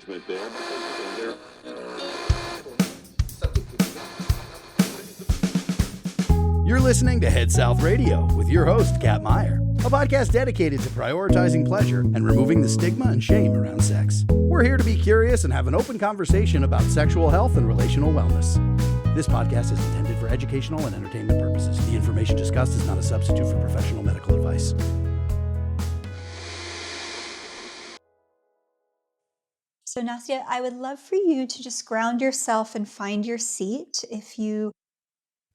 engagement there. You're listening to Head South Radio with your host, Kat Meyer, a podcast dedicated to prioritizing pleasure and removing the stigma and shame around sex. We're here to be curious and have an open conversation about sexual health and relational wellness. This podcast is intended for educational and entertainment purposes. The information discussed is not a substitute for professional medical advice. So Nastya, I would love for you to just ground yourself and find your seat. If you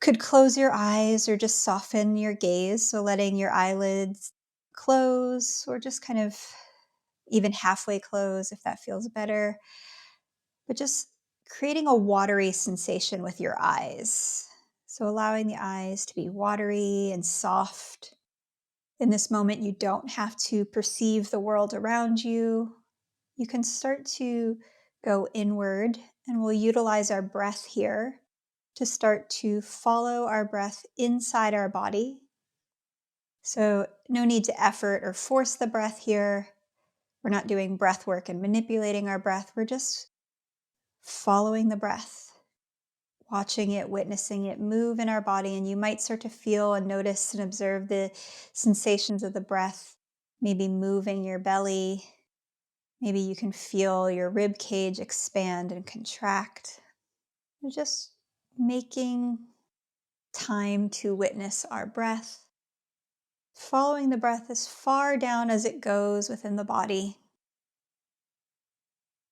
could close your eyes or just soften your gaze, so letting your eyelids close or just kind of even halfway close if that feels better. But just creating a watery sensation with your eyes. So allowing the eyes to be watery and soft. In this moment, you don't have to perceive the world around you. You can start to go inward, and we'll utilize our breath here to start to follow our breath inside our body. So no need to effort or force the breath here. We're not doing breath work and manipulating our breath. We're just following the breath, watching it, witnessing it move in our body. And you might start to feel and notice and observe the sensations of the breath, maybe moving your belly. Maybe you can feel your rib cage expand and contract. We're just making time to witness our breath, following the breath as far down as it goes within the body.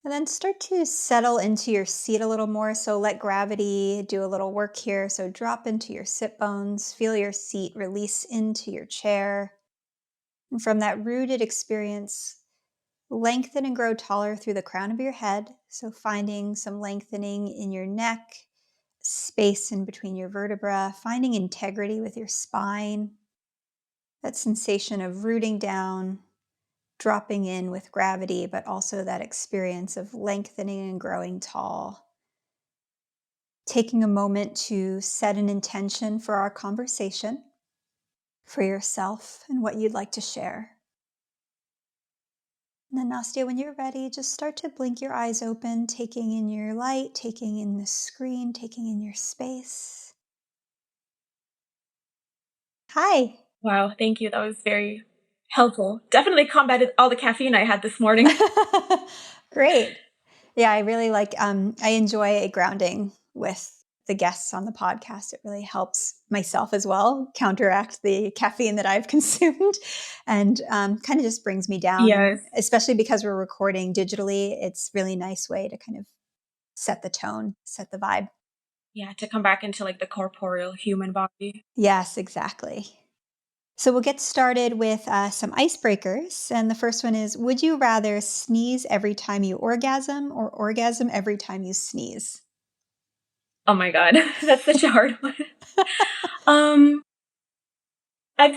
And then start to settle into your seat a little more. So let gravity do a little work here. So drop into your sit bones, feel your seat release into your chair. And from that rooted experience, lengthen and grow taller through the crown of your head. So finding some lengthening in your neck, space in between your vertebra, finding integrity with your spine. That sensation of rooting down, dropping in with gravity, but also that experience of lengthening and growing tall. Taking a moment to set an intention for our conversation, for yourself and what you'd like to share. And then Nastya, when you're ready, just start to blink your eyes open, taking in your light, taking in the screen, taking in your space. Hi. Wow, thank you. That was very helpful. Definitely combated all the caffeine I had this morning. Great. Yeah, I really I enjoy a grounding with the guests on the podcast. It really helps myself as well counteract the caffeine that I've consumed and kind of just brings me down. Yes. And especially because we're recording digitally, it's really nice way to kind of set the tone, set the vibe. Yeah, to come back into like the corporeal human body. Yes, exactly. So we'll get started with some icebreakers. And the first one is, would you rather sneeze every time you orgasm or orgasm every time you sneeze? Oh my God, that's such a hard one. I'm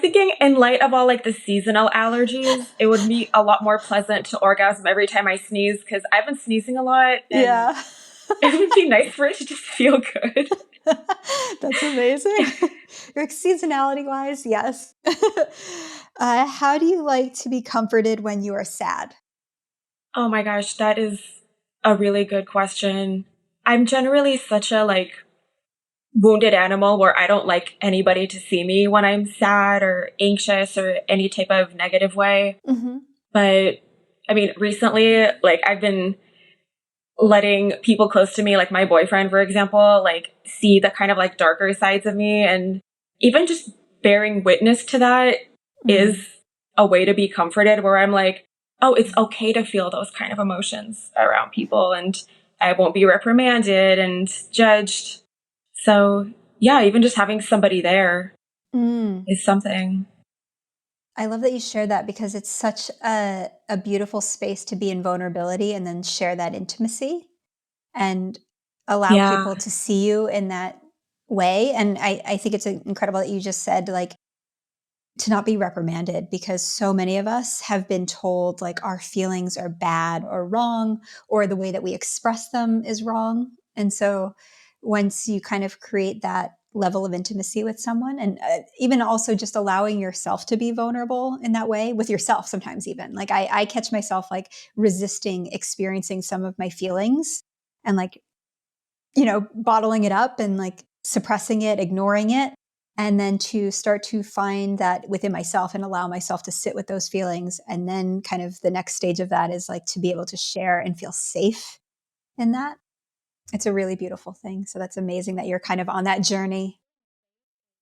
thinking in light of all like the seasonal allergies, it would be a lot more pleasant to orgasm every time I sneeze because I've been sneezing a lot. And yeah. It would be nice for it to just feel good. That's amazing. Your seasonality wise, yes. How do you like to be comforted when you are sad? Oh my gosh, that is a really good question. I'm generally such a like wounded animal where I don't like anybody to see me when I'm sad or anxious or any type of negative way. Mm-hmm. But I mean, recently, like I've been letting people close to me, like my boyfriend, for example, like see the kind of like darker sides of me. And even just bearing witness to that is a way to be comforted where I'm like, oh, it's okay to feel those kind of emotions around people and I won't be reprimanded and judged. So yeah, even just having somebody there is something. I love that you shared that because it's such a beautiful space to be in vulnerability and then share that intimacy and allow people to see you in that way. And I think it's incredible that you just said like to not be reprimanded because so many of us have been told like our feelings are bad or wrong or the way that we express them is wrong. And so once you kind of create that level of intimacy with someone, and even also just allowing yourself to be vulnerable in that way with yourself. Sometimes even like I catch myself like resisting experiencing some of my feelings and like, bottling it up and like suppressing it, ignoring it. And then to start to find that within myself and allow myself to sit with those feelings. And then kind of the next stage of that is like to be able to share and feel safe in that. It's a really beautiful thing. So that's amazing that you're kind of on that journey.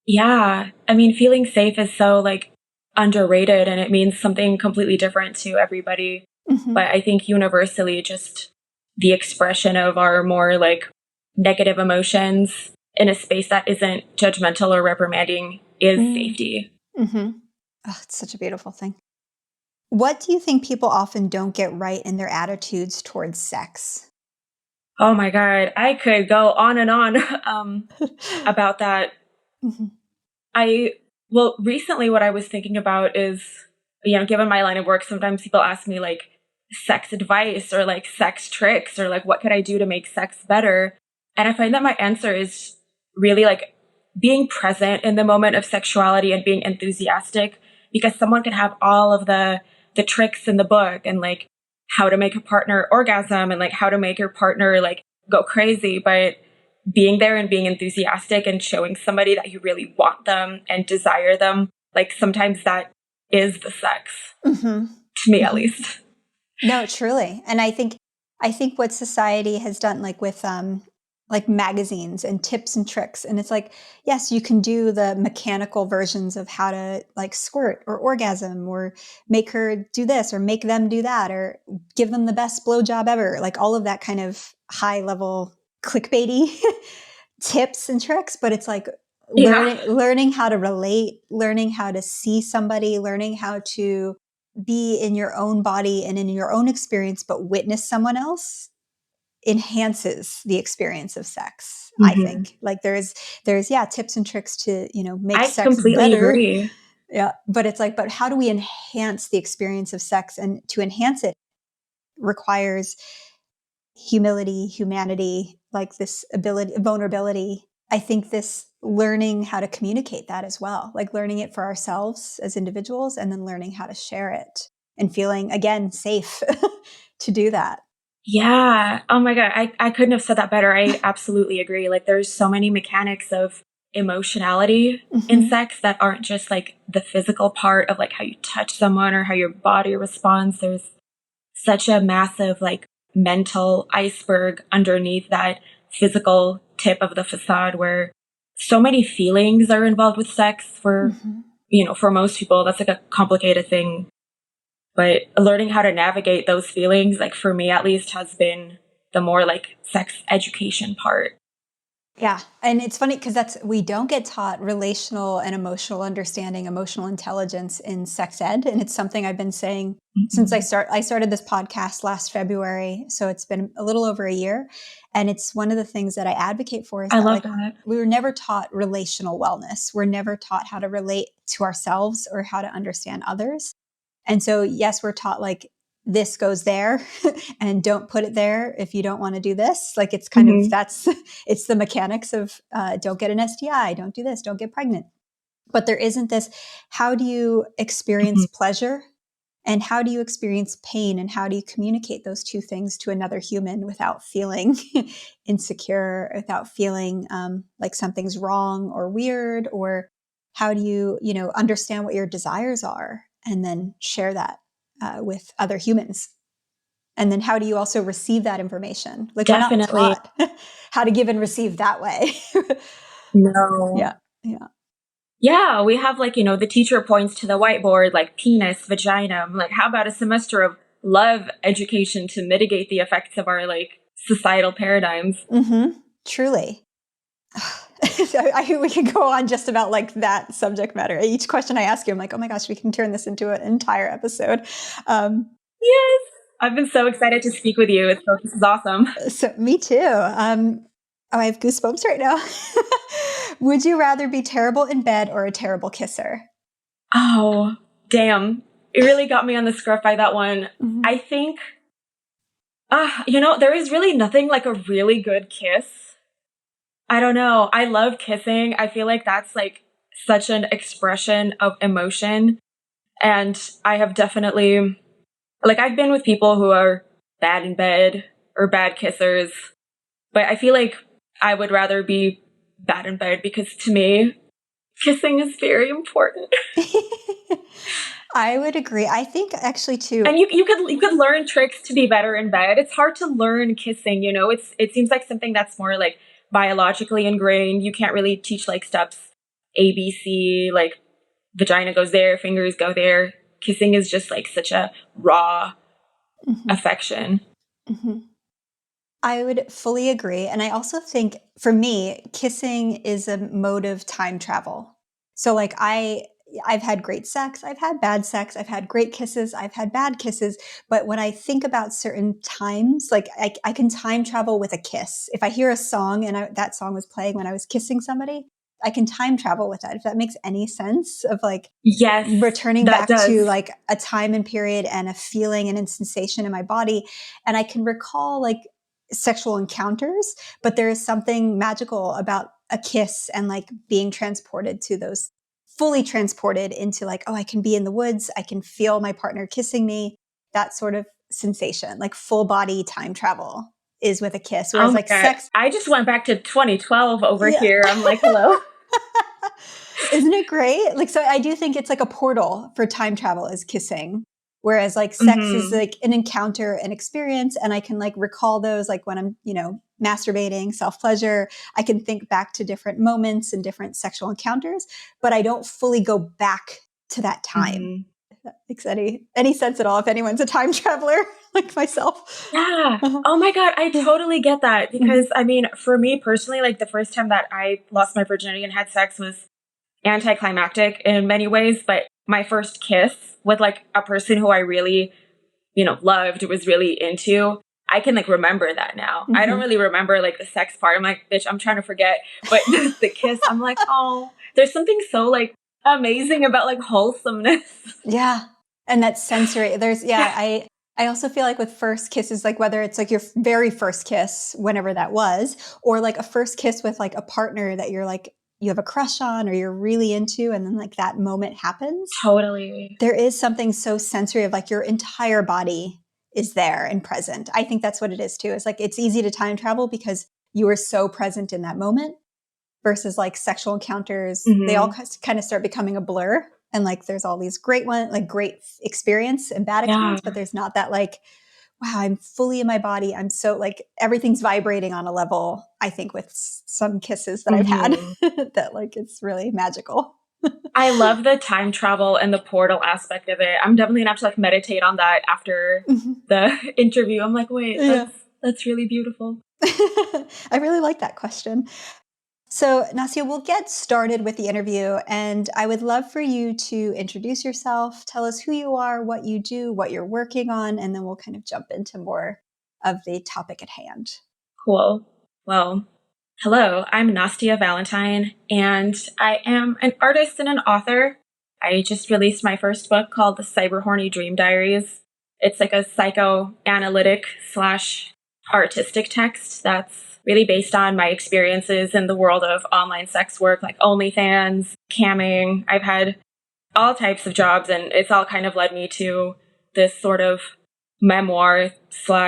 Yeah. I mean, feeling safe is so like underrated, and it means something completely different to everybody. Mm-hmm. But I think universally, just the expression of our more like negative emotions in a space that isn't judgmental or reprimanding is safety. Mm-hmm. Oh, it's such a beautiful thing. What do you think people often don't get right in their attitudes towards sex? Oh my God. I could go on and on about that. Mm-hmm. Well, recently what I was thinking about is, given my line of work, sometimes people ask me like sex advice or like sex tricks or like what could I do to make sex better? And I find that my answer is really like being present in the moment of sexuality and being enthusiastic, because someone can have all of the tricks in the book and like how to make a partner orgasm and like how to make your partner like go crazy, but being there and being enthusiastic and showing somebody that you really want them and desire them, like sometimes that is the sex, Mm-hmm. to me at Mm-hmm. least. No, truly. And I think what society has done, like with like magazines and tips and tricks, and it's like, yes, you can do the mechanical versions of how to like squirt or orgasm or make her do this or make them do that or give them the best blowjob ever, like all of that kind of high level clickbaity tips and tricks. But it's like Yeah. learning how to relate, learning how to see somebody, learning how to be in your own body and in your own experience, but witness someone else enhances the experience of sex. I think like there's tips and tricks to, make I sex completely better. agree. Yeah. But it's like, but how do we enhance the experience of sex? And to enhance it requires humility, humanity, like this ability, vulnerability. I think this learning how to communicate that as well, like learning it for ourselves as individuals and then learning how to share it and feeling again safe to do that. Yeah. Oh my God. I couldn't have said that better. I absolutely agree. Like there's so many mechanics of emotionality in sex that aren't just like the physical part of like how you touch someone or how your body responds. There's such a massive like mental iceberg underneath that physical tip of the facade where so many feelings are involved with sex for, for most people. That's like a complicated thing. But learning how to navigate those feelings, like for me at least, has been the more like sex education part. Yeah. And it's funny because we don't get taught relational and emotional understanding, emotional intelligence in sex ed. And it's something I've been saying since I started this podcast last February. So it's been a little over a year. And it's one of the things that I advocate for is I that love like that. we were never taught relational wellness. We're never taught how to relate to ourselves or how to understand others. And so, yes, we're taught like this goes there and don't put it there if you don't want to do this. Like it's kind of, it's the mechanics of don't get an STI, don't do this, don't get pregnant. But there isn't this, how do you experience pleasure and how do you experience pain and how do you communicate those two things to another human without feeling insecure, without feeling like something's wrong or weird, or how do you, understand what your desires are and then share that with other humans? And then how do you also receive that information? Like we're not Definitely. taught how to give and receive that way. No. Yeah. Yeah. Yeah, we have like, the teacher points to the whiteboard, like penis, vagina. I'm like, how about a semester of love education to mitigate the effects of our like societal paradigms? Truly. We could go on just about like that subject matter. Each question I ask you, I'm like, oh my gosh, we can turn this into an entire episode. Yes. I've been so excited to speak with you. This is awesome. So me too. I have goosebumps right now. Would you rather be terrible in bed or a terrible kisser? Oh, damn. It really got me on the scruff by that one. I think, there is really nothing like a really good kiss. I don't know. I love kissing. I feel like that's like such an expression of emotion. And I have definitely, like, I've been with people who are bad in bed or bad kissers, but I feel like I would rather be bad in bed because to me, kissing is very important. I would agree. I think actually too. And you could learn tricks to be better in bed. It's hard to learn kissing, you know. It seems like something that's more like biologically ingrained. You can't really teach like steps A, B, C, like vagina goes there, fingers go there. Kissing is just like such a raw affection. Mm-hmm. I would fully agree. And I also think for me, kissing is a mode of time travel. So like I've had great sex, I've had bad sex, I've had great kisses, I've had bad kisses. But when I think about certain times, like I can time travel with a kiss. If I hear a song and that song was playing when I was kissing somebody, I can time travel with that. If that makes any sense of like Yes, returning that back to does. like a time and period and a feeling and a sensation in my body. And I can recall like sexual encounters, but there is something magical about a kiss and like being transported to those, fully transported into like, oh, I can be in the woods. I can feel my partner kissing me. That sort of sensation, like full body time travel is with a kiss. Oh Whereas my like God. sex. I just went back to 2012 over Yeah. here. I'm like, hello. Isn't it great? Like, so I do think it's like a portal for time travel is kissing. Whereas like sex is like an encounter, an experience. And I can like recall those, like when I'm, masturbating, self-pleasure, I can think back to different moments and different sexual encounters, but I don't fully go back to that time. If that makes any sense at all, if anyone's a time traveler like myself. Yeah. Oh my God. I totally get that because I mean, for me personally, like the first time that I lost my virginity and had sex was anticlimactic in many ways, but my first kiss with like a person who I really, loved, was really into, I can like remember that now. I don't really remember like the sex part. I'm like, bitch, I'm trying to forget. But the kiss, I'm like, oh, there's something so like amazing about like wholesomeness. Yeah. And that sensory, I also feel like with first kisses, like whether it's like your very first kiss, whenever that was, or like a first kiss with like a partner that you're like, you have a crush on or you're really into, and then like that moment happens. Totally. There is something so sensory of like your entire body is there and present. I think that's what it is too. It's like, it's easy to time travel because you are so present in that moment versus like sexual encounters. They all kind of start becoming a blur. And like, there's all these great great experience and bad experience, but there's not that like, wow, I'm fully in my body. I'm so like, everything's vibrating on a level, I think with some kisses that I've had that like, it's really magical. I love the time travel and the portal aspect of it. I'm definitely gonna have to like meditate on that after the interview. I'm like, wait, that's really beautiful. I really like that question. So, Nastya, we'll get started with the interview, and I would love for you to introduce yourself, tell us who you are, what you do, what you're working on, and then we'll kind of jump into more of the topic at hand. Cool. Well, hello, I'm Nastya Valentine, and I am an artist and an author. I just released my first book called the Cyber-Horny Dream Diaries. It's like a psychoanalytic / artistic text that's really based on my experiences in the world of online sex work, like OnlyFans, camming. I've had all types of jobs, and it's all kind of led me to this sort of memoir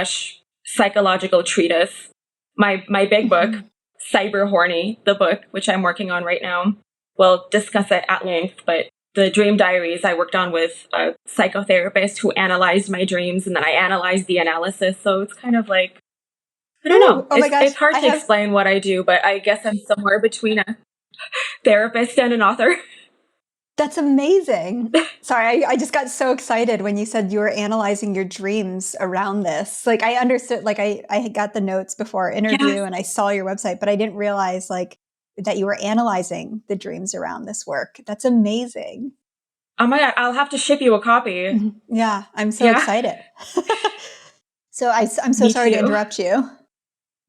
/ psychological treatise. My big book, Cyber-Horny, the book, which I'm working on right now, we'll discuss it at length, but the Dream Diaries I worked on with a psychotherapist who analyzed my dreams, and then I analyzed the analysis. So it's kind of like, I don't know. Oh my gosh, it's hard to explain what I do, but I guess I'm somewhere between a therapist and an author. That's amazing. Sorry, I just got so excited when you said you were analyzing your dreams around this. Like I understood, like I got the notes before our interview and I saw your website, but I didn't realize like that you were analyzing the dreams around this work. That's amazing. Oh my God, I'll have to ship you a copy. Yeah, I'm so excited. So I'm so sorry to interrupt you.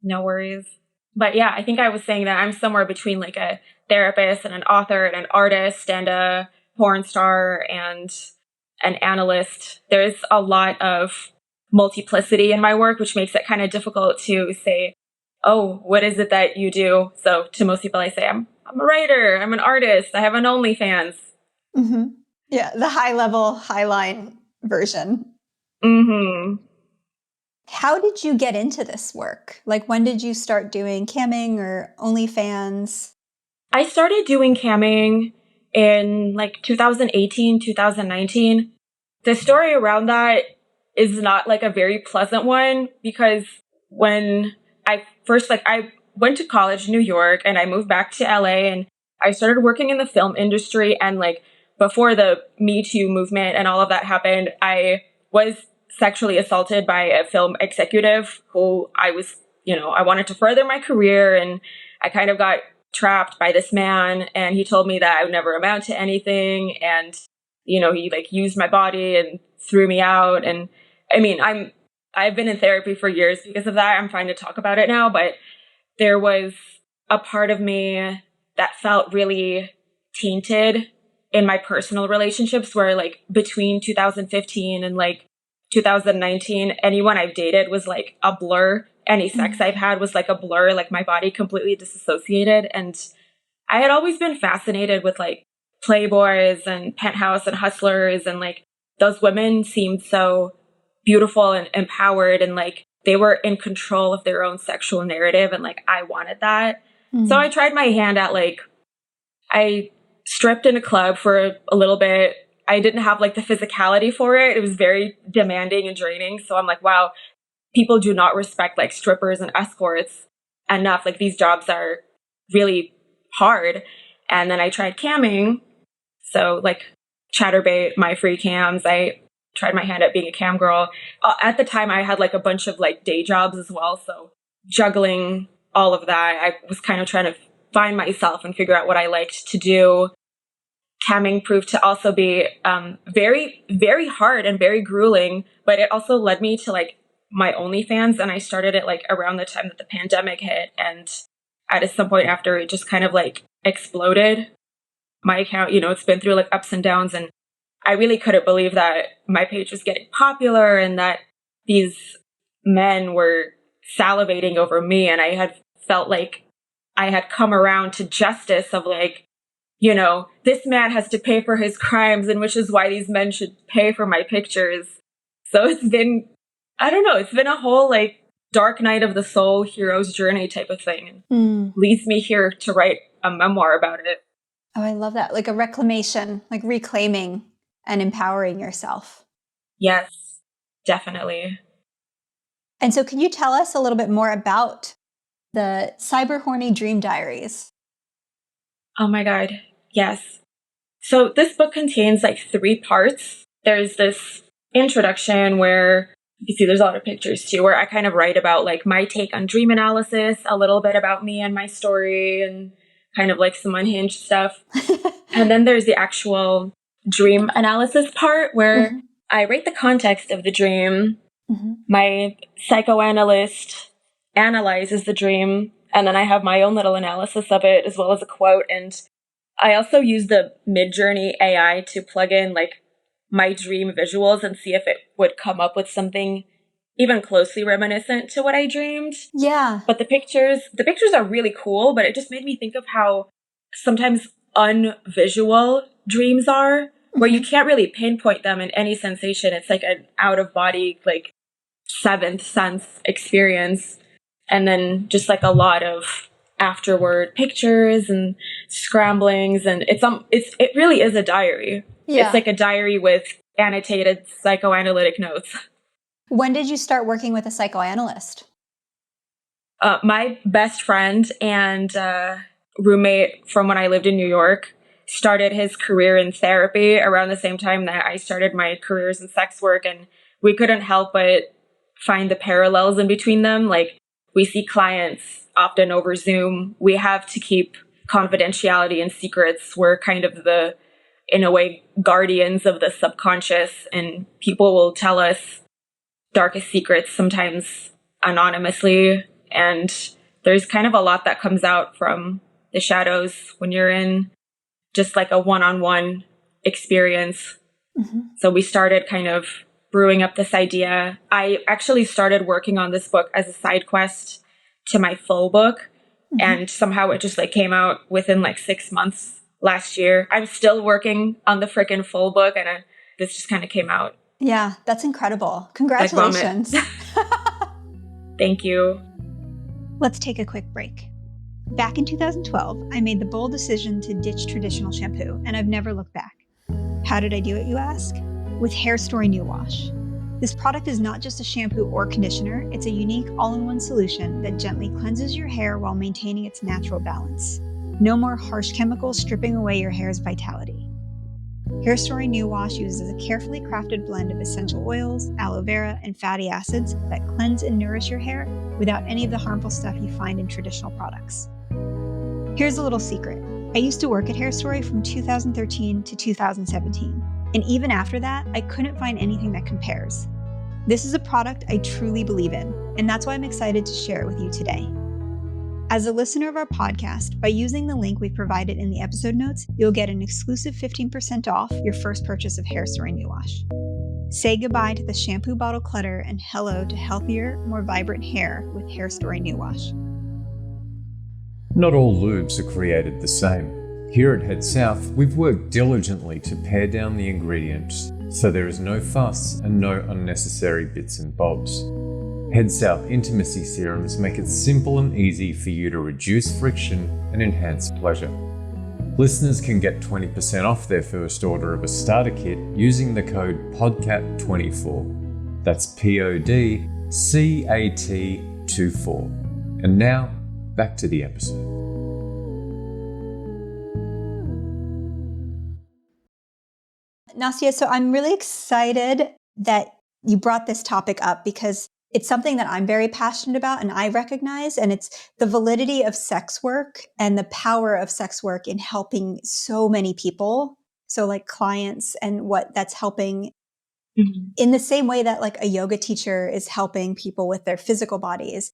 No worries. But yeah, I think I was saying that I'm somewhere between like a therapist and an author and an artist and a porn star and an analyst. There's a lot of multiplicity in my work, which makes it kind of difficult to say, oh, what is it that you do? So to most people, I say, I'm a writer, I'm an artist, I have an OnlyFans. Mm-hmm. Yeah, the high level, high line version. Mm-hmm. How did you get into this work? Like, when did you start doing camming or OnlyFans? I started doing camming in like 2018, 2019. The story around that is not like a very pleasant one, because when I first, like, I went to college in New York and I moved back to LA and I started working in the film industry. And like before the Me Too movement and all of that happened, I was sexually assaulted by a film executive who I was, I wanted to further my career, and I kind of got trapped by this man, and he told me that I would never amount to anything. And, he like used my body and threw me out. And I mean, I've been in therapy for years because of that. I'm fine to talk about it now, but there was a part of me that felt really tainted in my personal relationships, where like between 2015 and like 2019, anyone I've dated was like a blur. Any sex I've had was like a blur, like my body completely disassociated. And I had always been fascinated with like playboys and penthouse and hustlers, and like those women seemed so beautiful and empowered, and like they were in control of their own sexual narrative, and like I wanted that. So I tried my hand at like, I stripped in a club for a little bit. I didn't have like the physicality for it. It was very demanding and draining. So I'm like, wow, people do not respect like strippers and escorts enough. Like these jobs are really hard. And then I tried camming. So like Chatterbait, my free cams, I tried my hand at being a cam girl. At the time I had like a bunch of like day jobs as well. So juggling all of that, I was kind of trying to find myself and figure out what I liked to do. Camming proved to also be very, very hard and very grueling, but it also led me to like my OnlyFans, and I started it like around the time that the pandemic hit, and at some point after it just kind of like exploded. My account, it's been through like ups and downs, and I really couldn't believe that my page was getting popular and that these men were salivating over me, and I had felt like I had come around to justice of like, this man has to pay for his crimes, and which is why these men should pay for my pictures. So it's been, I don't know, it's been a whole like dark night of the soul, hero's journey type of thing. Leads me here to write a memoir about it. Oh, I love that. Like a reclamation, like reclaiming and empowering yourself. Yes, definitely. And so can you tell us a little bit more about the Cyber-Horny Dream Diaries? Oh my God. Yes. So this book contains like 3 parts. There's this introduction where you see there's a lot of pictures too, where I kind of write about like my take on dream analysis, a little bit about me and my story, and kind of like some unhinged stuff. And then there's the actual dream analysis part where I write the context of the dream. My psychoanalyst analyzes the dream, and then I have my own little analysis of it as well as a quote. And I also use the Midjourney AI to plug in like my dream visuals and see if it would come up with something even closely reminiscent to what I dreamed. Yeah. But the pictures are really cool, but it just made me think of how sometimes unvisual dreams are, where you can't really pinpoint them in any sensation. It's like an out of body, like seventh sense experience. And then just like a lot of afterward pictures and scramblings, and it really is a diary. Yeah. It's like a diary with annotated psychoanalytic notes. When did you start working with a psychoanalyst? My best friend and roommate from when I lived in New York started his career in therapy around the same time that I started my careers in sex work, and we couldn't help but find the parallels in between them. Like, we see clients often over Zoom. We have to keep confidentiality and secrets. We're kind of the, in a way, guardians of the subconscious, and people will tell us darkest secrets, sometimes anonymously. And there's kind of a lot that comes out from the shadows when you're in just like a one-on-one experience. So we started kind of brewing up this idea. I actually started working on this book as a side quest to my full book. And somehow it just like came out within like 6 months last year. I'm still working on the freaking full book, and this just kind of came out. Yeah, that's incredible. Congratulations. Like Thank you. Let's take a quick break. Back in 2012, I made the bold decision to ditch traditional shampoo, and I've never looked back. How did I do it, you ask? With Hair Story New Wash. This product is not just a shampoo or conditioner, it's a unique all-in-one solution that gently cleanses your hair while maintaining its natural balance. No more harsh chemicals stripping away your hair's vitality. Hair Story New Wash uses a carefully crafted blend of essential oils, aloe vera, and fatty acids that cleanse and nourish your hair without any of the harmful stuff you find in traditional products. Here's a little secret. I used to work at Hair Story from 2013 to 2017, and even after that, I couldn't find anything that compares. This is a product I truly believe in, and that's why I'm excited to share it with you today. As a listener of our podcast, by using the link we provided in the episode notes, you'll get an exclusive 15% off your first purchase of Hair Story New Wash. Say goodbye to the shampoo bottle clutter and hello to healthier, more vibrant hair with Hair Story New Wash. Not all lubes are created the same. Here at Head South, we've worked diligently to pare down the ingredients so there is no fuss and no unnecessary bits and bobs. Head South Intimacy Serums make it simple and easy for you to reduce friction and enhance pleasure. Listeners can get 20% off their first order of a starter kit using the code PODCAT24. That's PODCAT24. And now, back to the episode. Nastya, so I'm really excited that you brought this topic up because it's something that I'm very passionate about and I recognize, and it's the validity of sex work and the power of sex work in helping so many people. So like clients and what that's helping in the same way that like a yoga teacher is helping people with their physical bodies.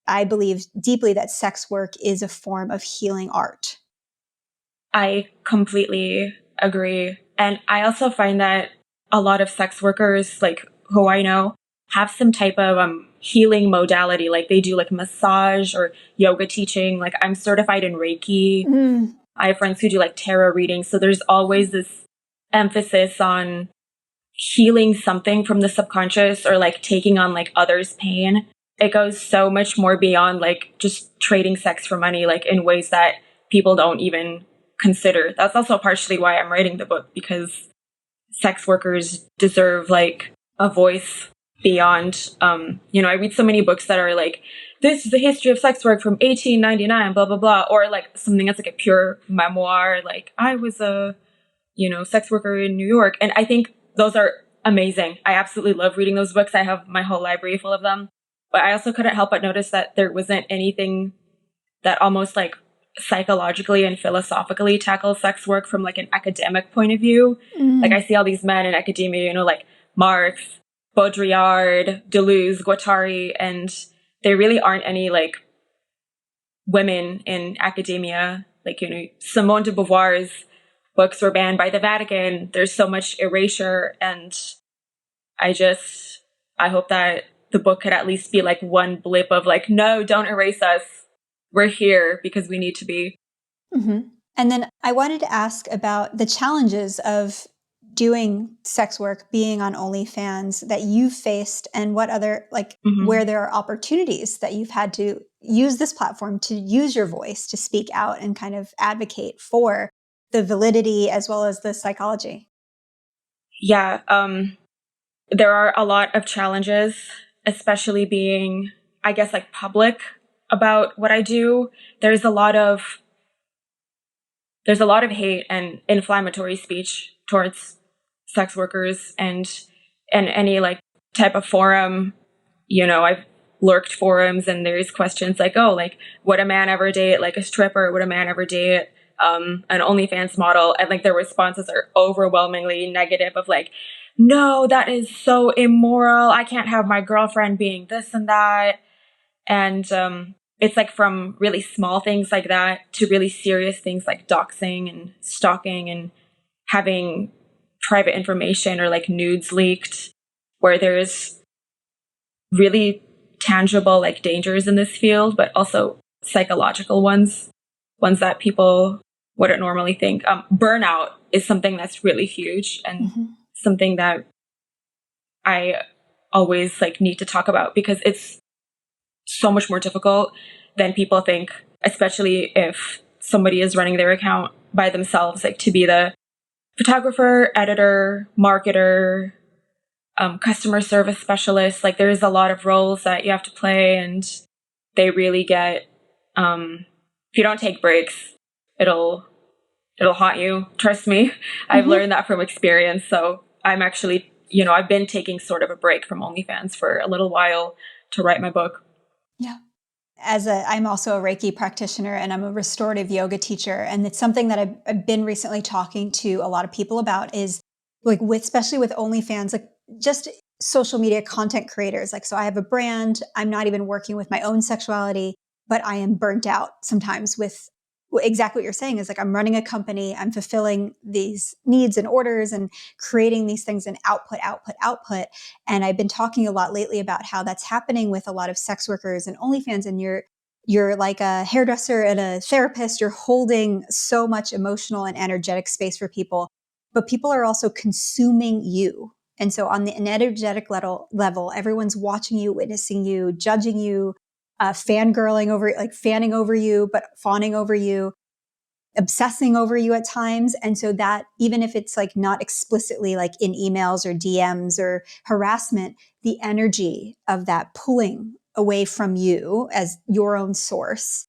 I believe deeply that sex work is a form of healing art. I completely agree. And I also find that a lot of sex workers, like who I know, have some type of healing modality. Like they do like massage or yoga teaching. Like I'm certified in Reiki. I have friends who do like tarot readings. So there's always this emphasis on healing something from the subconscious or like taking on like others' pain. It goes so much more beyond like just trading sex for money, like in ways that people don't even consider. That's also partially why I'm writing the book, because sex workers deserve like a voice beyond, I read so many books that are like, this is the history of sex work from 1899, blah, blah, blah. Or like something that's like a pure memoir. Like I was a, sex worker in New York. And I think those are amazing. I absolutely love reading those books. I have my whole library full of them. But I also couldn't help but notice that there wasn't anything that almost like psychologically and philosophically tackles sex work from like an academic point of view. Like I see all these men in academia, like Marx, Baudrillard, Deleuze, Guattari, and there really aren't any like women in academia. Like, Simone de Beauvoir's books were banned by the Vatican. There's so much erasure. And I hope that the book could at least be like one blip of like, no, don't erase us. We're here because we need to be. And then I wanted to ask about the challenges of doing sex work, being on OnlyFans that you've faced, and what other, where there are opportunities that you've had to use this platform to use your voice to speak out and kind of advocate for the validity as well as the psychology. Yeah. There are a lot of challenges, especially being, I guess, like public about what I do. There's a lot of hate and inflammatory speech towards sex workers and any like type of forum. I've lurked forums and there's questions like, oh, like would a man ever date like a stripper? Would a man ever date an OnlyFans model? And like the responses are overwhelmingly negative of like, no, that is so immoral. I can't have my girlfriend being this and that. And it's like from really small things like that to really serious things like doxing and stalking and having private information or like nudes leaked, where there's really tangible like dangers in this field, but also psychological ones that people wouldn't normally think. Burnout is something that's really huge and something that I always like need to talk about because it's so much more difficult than people think, especially if somebody is running their account by themselves, like to be the photographer, editor, marketer, customer service specialist. Like there's a lot of roles that you have to play, and they really get, if you don't take breaks, it'll haunt you. Trust me. I've learned that from experience. So I'm actually, I've been taking sort of a break from OnlyFans for a little while to write my book. Yeah. I'm also a Reiki practitioner and I'm a restorative yoga teacher. And it's something that I've been recently talking to a lot of people about is like especially with OnlyFans, like just social media content creators. Like, so I have a brand, I'm not even working with my own sexuality, but I am burnt out sometimes with exactly what you're saying is like, I'm running a company, I'm fulfilling these needs and orders and creating these things and output. And I've been talking a lot lately about how that's happening with a lot of sex workers and OnlyFans. And you're like a hairdresser and a therapist, you're holding so much emotional and energetic space for people, but people are also consuming you. And so on an energetic level, everyone's watching you, witnessing you, judging you, fangirling over, like fanning over you, but fawning over you, obsessing over you at times. And so that even if it's like not explicitly like in emails or DMs or harassment, the energy of that pulling away from you as your own source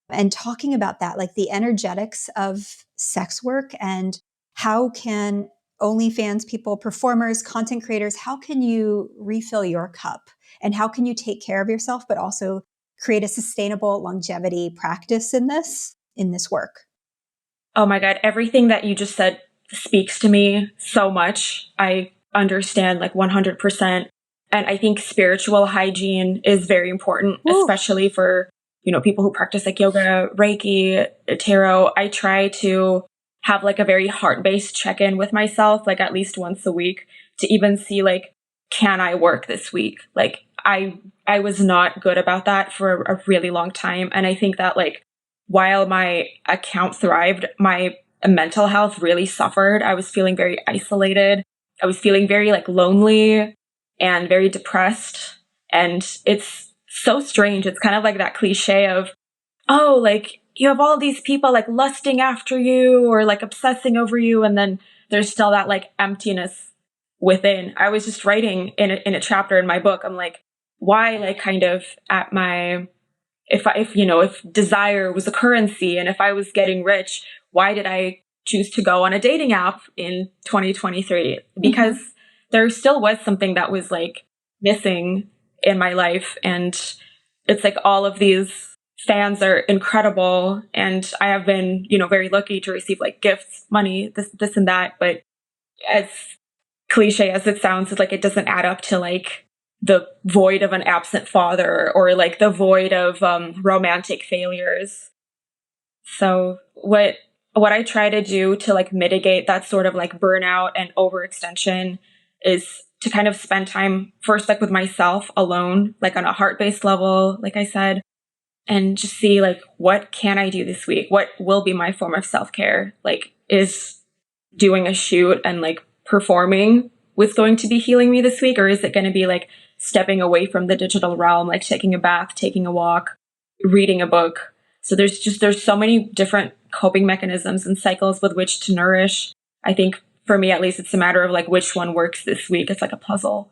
and talking about that, like the energetics of sex work and how can OnlyFans people, performers, content creators, how can you refill your cup and how can you take care of yourself, but also create a sustainable longevity practice in this work? Oh my God. Everything that you just said speaks to me so much. I understand like 100%. And I think spiritual hygiene is very important, especially for, people who practice like yoga, Reiki, tarot. I try to have like a very heart-based check-in with myself, like at least once a week to even see like, can I work this week? Like I was not good about that for a really long time. And I think that like, while my account thrived, my mental health really suffered. I was feeling very isolated. I was feeling very like lonely and very depressed. And it's so strange. It's kind of like that cliche of, oh, like you have all these people like lusting after you or like obsessing over you. And then there's still that like emptiness within. I was just writing in a chapter in my book. I'm like, why like kind of at my, if desire was a currency and if I was getting rich, why did I choose to go on a dating app in 2023? Because there still was something that was like missing in my life. And it's like all of these fans are incredible. And I have been, very lucky to receive like gifts, money, this and that. But as cliche as it sounds, it's like it doesn't add up to like the void of an absent father or like the void of romantic failures. So what I try to do to like mitigate that sort of like burnout and overextension is to kind of spend time first like with myself alone, like on a heart-based level, like I said, and just see like, what can I do this week? What will be my form of self-care? Like, is doing a shoot and like performing what's going to be healing me this week? Or is it going to be like stepping away from the digital realm, like taking a bath, taking a walk, reading a book? So there's so many different coping mechanisms and cycles with which to nourish. I think for me, at least, it's a matter of like which one works this week. It's like a puzzle.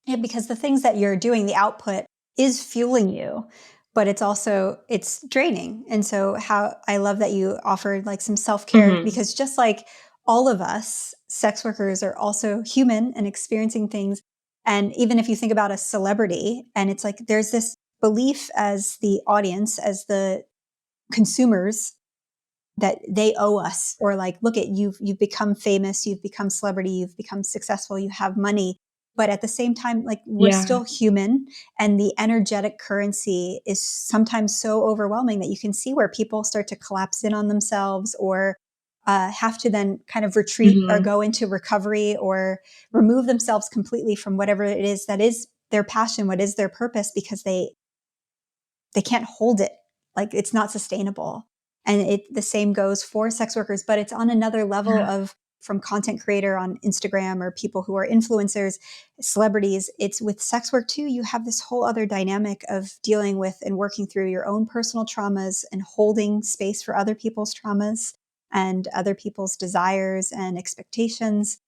Yeah, because the things that you're doing, the output is fueling you, but it's draining. And so I love that you offered like some self-care because just like all of us, sex workers are also human and experiencing things. And even if you think about a celebrity and it's like, there's this belief as the audience, as the consumers, that they owe us, or like, look at you've become famous, you've become celebrity, you've become successful, you have money. But at the same time, like we're still human, and the energetic currency is sometimes so overwhelming that you can see where people start to collapse in on themselves or have to then kind of retreat or go into recovery or remove themselves completely from whatever it is that is their passion, what is their purpose, because they can't hold it. Like, it's not sustainable. And the same goes for sex workers, but it's on another level of, from content creator on Instagram or people who are influencers, celebrities. It's with sex work too. You have this whole other dynamic of dealing with and working through your own personal traumas and holding space for other people's traumas and other people's desires and expectations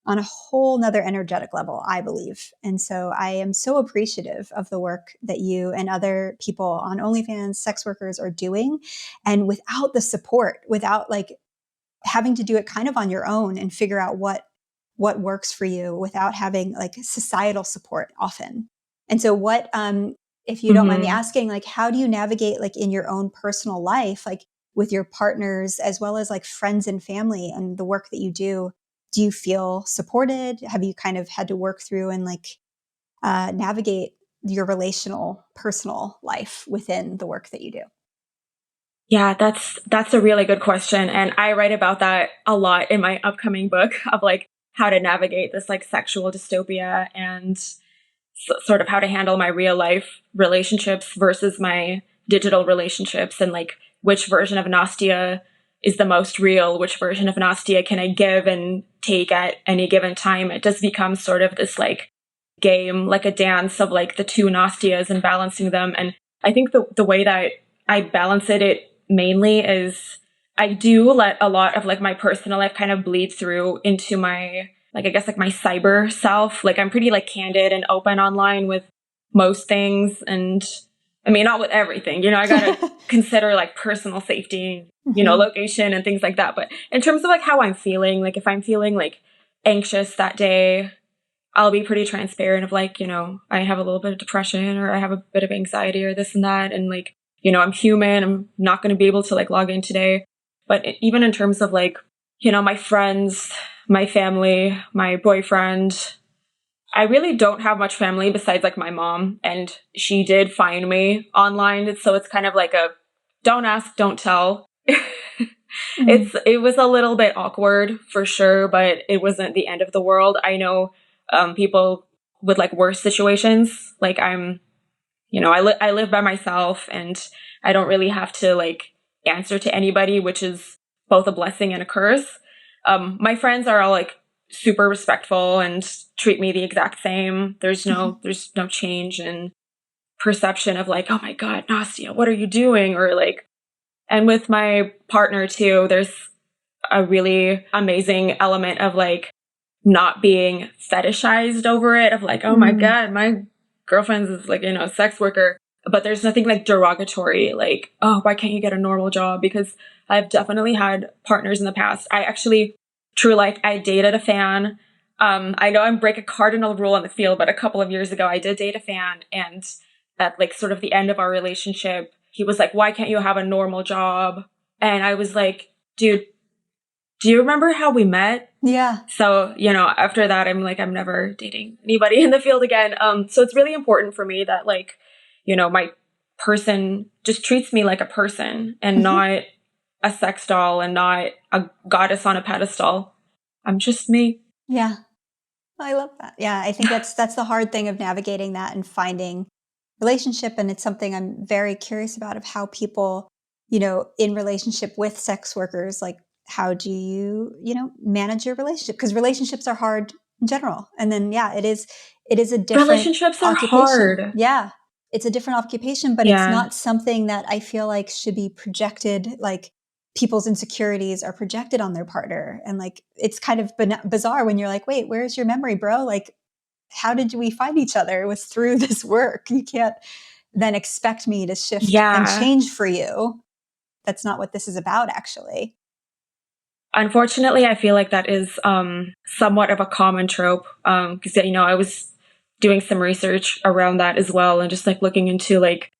on a whole nother energetic level, I believe. And so I am so appreciative of the work that you and other people on OnlyFans, sex workers, are doing. And without the support, without like having to do it kind of on your own and figure out what works for you, without having like societal support often. And so what, if you don't mind me asking, like, how do you navigate, like, in your own personal life, like with your partners, as well as like friends and family and the work that you do? Do you feel supported? Have you kind of had to work through and like navigate your relational, personal life within the work that you do? Yeah, that's a really good question. And I write about that a lot in my upcoming book of like how to navigate this like sexual dystopia and sort of how to handle my real life relationships versus my digital relationships, and like which version of Nastya is the most real, which version of Nastya can I give and take at any given time. It just becomes sort of this like game, like a dance of like the two Nastyas and balancing them. And I think the way that I balance it mainly is I do let a lot of like my personal life kind of bleed through into my, like, I guess like my cyber self. Like I'm pretty like candid and open online with most things. And I mean, not with everything, you know, I gotta consider like personal safety, you know, location and things like that. But in terms of like how I'm feeling, like if I'm feeling like anxious that day, I'll be pretty transparent of like, you know, I have a little bit of depression or I have a bit of anxiety or this and that. And like, you know, I'm human. I'm not going to be able to like log in today. But even in terms of like, you know, my friends, my family, my boyfriend, I really don't have much family besides like my mom, and she did find me online. So it's kind of like a don't ask, don't tell. It was a little bit awkward for sure, but it wasn't the end of the world. I know people with like worse situations. Like I'm, you know, I live by myself and I don't really have to like answer to anybody, which is both a blessing and a curse. My friends are all like super respectful and treat me the exact same. There's no change in perception of like, oh my God, Nastya, what are you doing? Or like, and with my partner too, there's a really amazing element of like not being fetishized over it, of like, oh my God, my girlfriend's is like, you know, sex worker. But there's nothing like derogatory, like, oh, why can't you get a normal job? Because I've definitely had partners in the past. I actually, true life, I dated a fan. I know I break a cardinal rule in the field, but a couple of years ago, I did date a fan. And at like sort of the end of our relationship, he was like, why can't you have a normal job? And I was like, dude, do you remember how we met? Yeah. So, you know, after that, I'm like, I'm never dating anybody in the field again. So it's really important for me that like, you know, my person just treats me like a person and not a sex doll and not a goddess on a pedestal. I'm just me. Yeah. I love that. Yeah. I think that's the hard thing of navigating that and finding relationship. And it's something I'm very curious about, of how people, you know, in relationship with sex workers, like, how do you, you know, manage your relationship? Because relationships are hard in general. And then, yeah, it is a different Relationships are occupation. hard. Yeah. It's a different occupation, but it's not something that I feel like should be projected, like people's insecurities are projected on their partner. And like, it's kind of bizarre when you're like, wait, where's your memory, bro? Like, how did we find each other? It was through this work. You can't then expect me to shift and change for you. That's not what this is about, actually. Unfortunately, I feel like that is somewhat of a common trope, because, you know, I was doing some research around that as well, and just like looking into like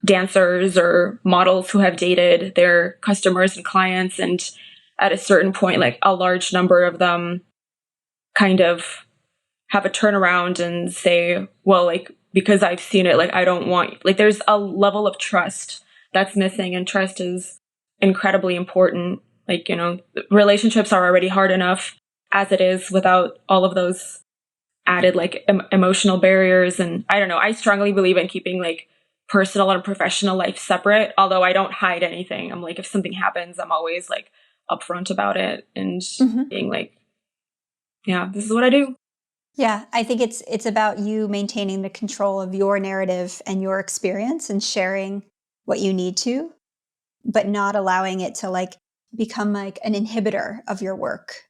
dancers or models who have dated their customers and clients. And at a certain point, like a large number of them kind of have a turnaround and say, well, like, because I've seen it, like, I don't want, like, there's a level of trust that's missing, and trust is incredibly important. Like, you know, relationships are already hard enough as it is without all of those added like emotional barriers. And I don't know, I strongly believe in keeping like personal and professional life separate, although I don't hide anything. I'm like, if something happens, I'm always like upfront about it and being like, yeah, this is what I do. Yeah, I think it's about you maintaining the control of your narrative and your experience and sharing what you need to, but not allowing it to like become like an inhibitor of your work,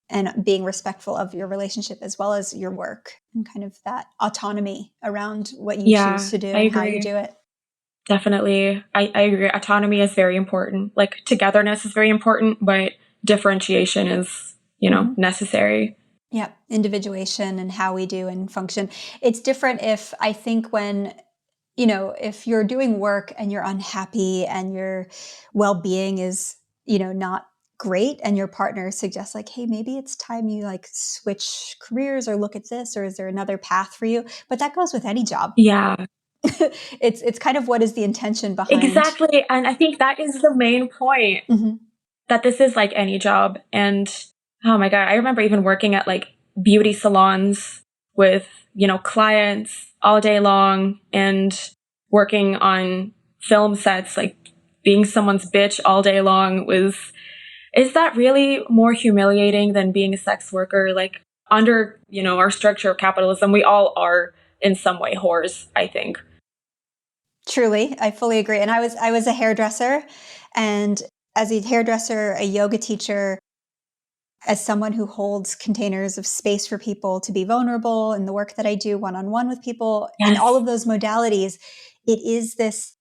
and being respectful of your relationship as well as your work, and kind of that autonomy around what you choose to do I and how agree. you do it. Definitely. I agree. Autonomy is very important. Like togetherness is very important, but differentiation is, necessary. Yeah, individuation and how we do and function. It's different if I think when, if you're doing work and you're unhappy and your well-being is, not great, and your partner suggests like, hey, maybe it's time you like switch careers or look at this, or is there another path for you? But that goes with any job. Yeah. It's kind of what is the intention behind. Exactly. And I think that is the main point, that this is like any job. And oh my God, I remember even working at like beauty salons with, clients all day long and working on film sets, like being someone's bitch all day long is that really more humiliating than being a sex worker? Like under, our structure of capitalism, we all are in some way whores, I think. Truly, I fully agree. And I was a hairdresser, and as a hairdresser, a yoga teacher, as someone who holds containers of space for people to be vulnerable in the work that I do one-on-one with people, in all of those modalities, it is this,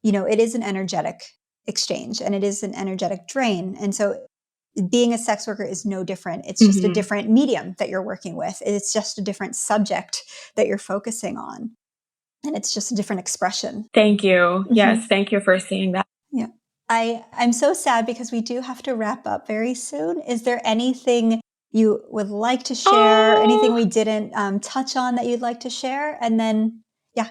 it is an energetic exchange and it is an energetic drain. And so being a sex worker is no different. It's just a different medium that you're working with. It's just a different subject that you're focusing on. And it's just a different expression. Thank you. Yes, thank you for saying that. Yeah. I'm so sad because we do have to wrap up very soon. Is there anything you would like to share? Anything we didn't touch on that you'd like to share? And then, yeah.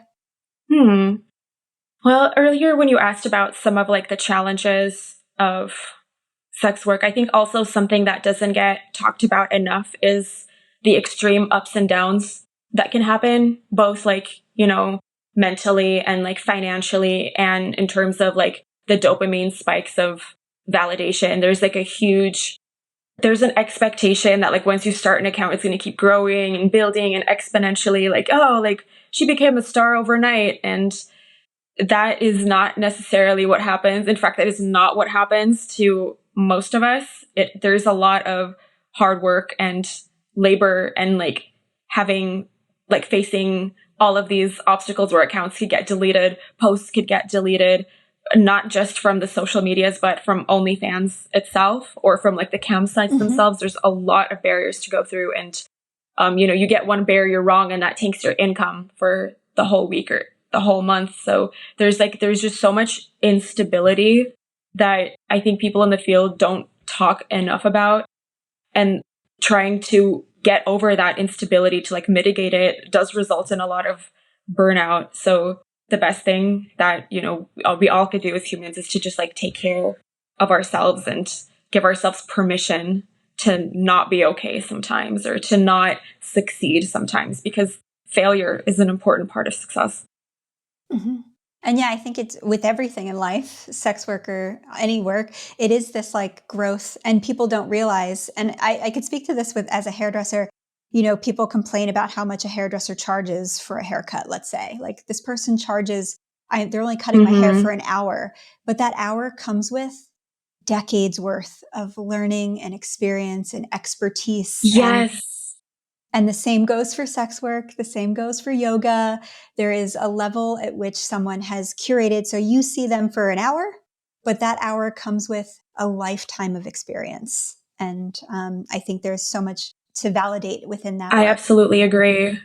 Well, earlier when you asked about some of like the challenges of sex work, I think also something that doesn't get talked about enough is the extreme ups and downs that can happen, both like, mentally and like financially, and in terms of like the dopamine spikes of validation. There's like there's an expectation that like once you start an account, it's going to keep growing and building and exponentially, like, oh, like she became a star overnight. And that is not necessarily what happens. In fact, that is not what happens to most of us. There's a lot of hard work and labor and like facing all of these obstacles where accounts could get deleted, posts could get deleted, not just from the social medias, but from OnlyFans itself or from like the cam sites themselves. There's a lot of barriers to go through. And, you get one barrier wrong and that tanks your income for the whole week or the whole month. So there's just so much instability that I think people in the field don't talk enough about, and trying to get over that instability to like mitigate it does result in a lot of burnout. So the best thing that, we all could do as humans is to just like take care of ourselves and give ourselves permission to not be okay sometimes, or to not succeed sometimes, because failure is an important part of success. And yeah, I think it's with everything in life, sex work or any work, it is this like growth, and people don't realize. And I could speak to this as a hairdresser. People complain about how much a hairdresser charges for a haircut. Let's say like this person charges, they're only cutting my hair for an hour, but that hour comes with decades worth of learning and experience and expertise. Yes. And the same goes for sex work. The same goes for yoga. There is a level at which someone has curated. So you see them for an hour, but that hour comes with a lifetime of experience. And I think there's so much to validate within that. I absolutely agree.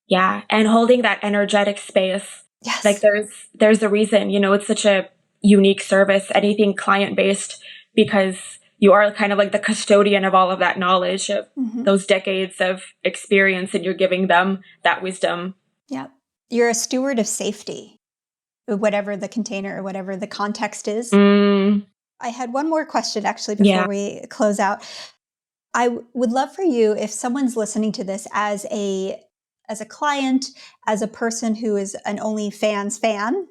Yeah. And holding that energetic space. Yes. Like there's a reason, it's such a unique service, anything client-based, because you are kind of like the custodian of all of that knowledge, of those decades of experience, and you're giving them that wisdom. Yeah. You're a steward of safety, whatever the container or whatever the context is. I had one more question actually before we close out. would love for you, if someone's listening to this as a client, as a person who is an OnlyFans fan,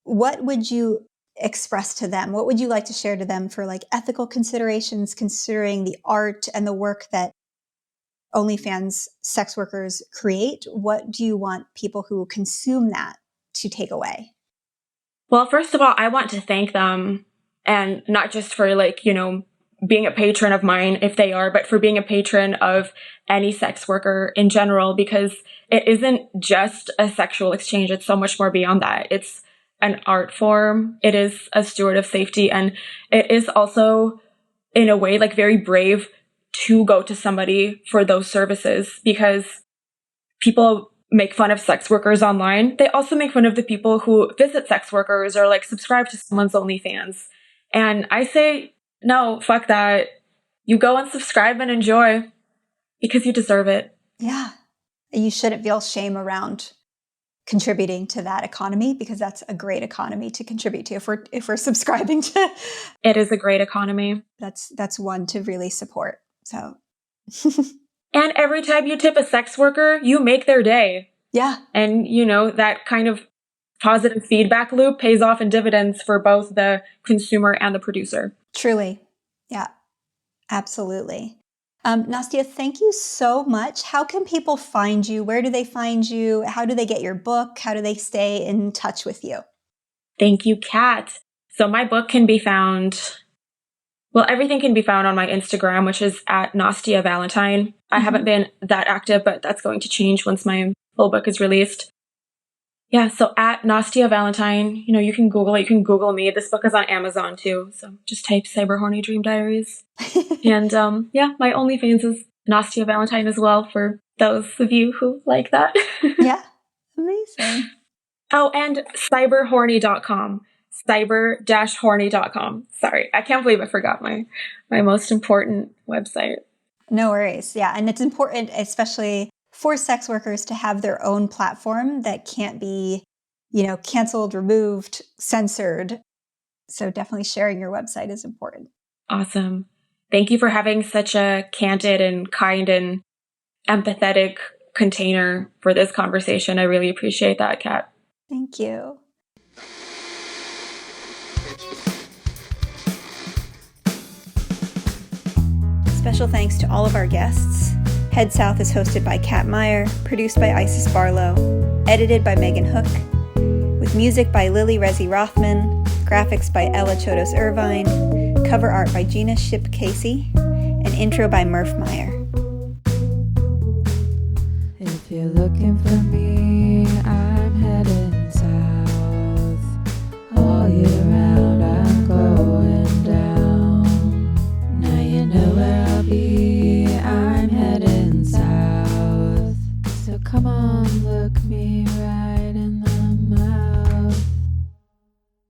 what would you express to them? What would you like to share to them for like ethical considerations, considering the art and the work that OnlyFans sex workers create? What do you want people who consume that to take away? Well, first of all, I want to thank them, and not just for like, being a patron of mine if they are, but for being a patron of any sex worker in general, because it isn't just a sexual exchange. It's so much more beyond that. It's an art form. It is a steward of safety. And it is also, in a way, like very brave to go to somebody for those services, because people make fun of sex workers online. They also make fun of the people who visit sex workers or like subscribe to someone's OnlyFans. And I say, no, fuck that. You go and subscribe and enjoy, because you deserve it. Yeah. You shouldn't feel shame around contributing to that economy, because that's a great economy to contribute to if we're subscribing to. It is a great economy. That's one to really support. So and every time you tip a sex worker, you make their day. Yeah. And that kind of positive feedback loop pays off in dividends for both the consumer and the producer. Truly. Yeah, absolutely. Nastya, thank you so much. How can people find you? Where do they find you? How do they get your book? How do they stay in touch with you? Thank you, Kat. So my book can be found, everything can be found on my Instagram, which is at Nastya Valentine. I haven't been that active, but that's going to change once my full book is released. Yeah, so at Nastya Valentine, you can Google it. You can Google me. This book is on Amazon too. So just type Cyber-Horny Dream Diaries. And my OnlyFans is Nastya Valentine as well, for those of you who like that. Yeah, amazing. Oh, and Cyber-Horny.com. Cyber-Horny.com. Sorry, I can't believe I forgot my most important website. No worries. Yeah, and it's important, especially for sex workers, to have their own platform that can't be, canceled, removed, censored. So definitely sharing your website is important. Awesome. Thank you for having such a candid and kind and empathetic container for this conversation. I really appreciate that, Kat. Thank you. Special thanks to all of our guests. Head South is hosted by Kat Meyer, produced by Isis Barlow, edited by Megan Hook, with music by Lily Rezi Rothman, graphics by Ella Chodos Irvine, cover art by Gina Ship Casey, and intro by Murph Meyer. If you're looking for me,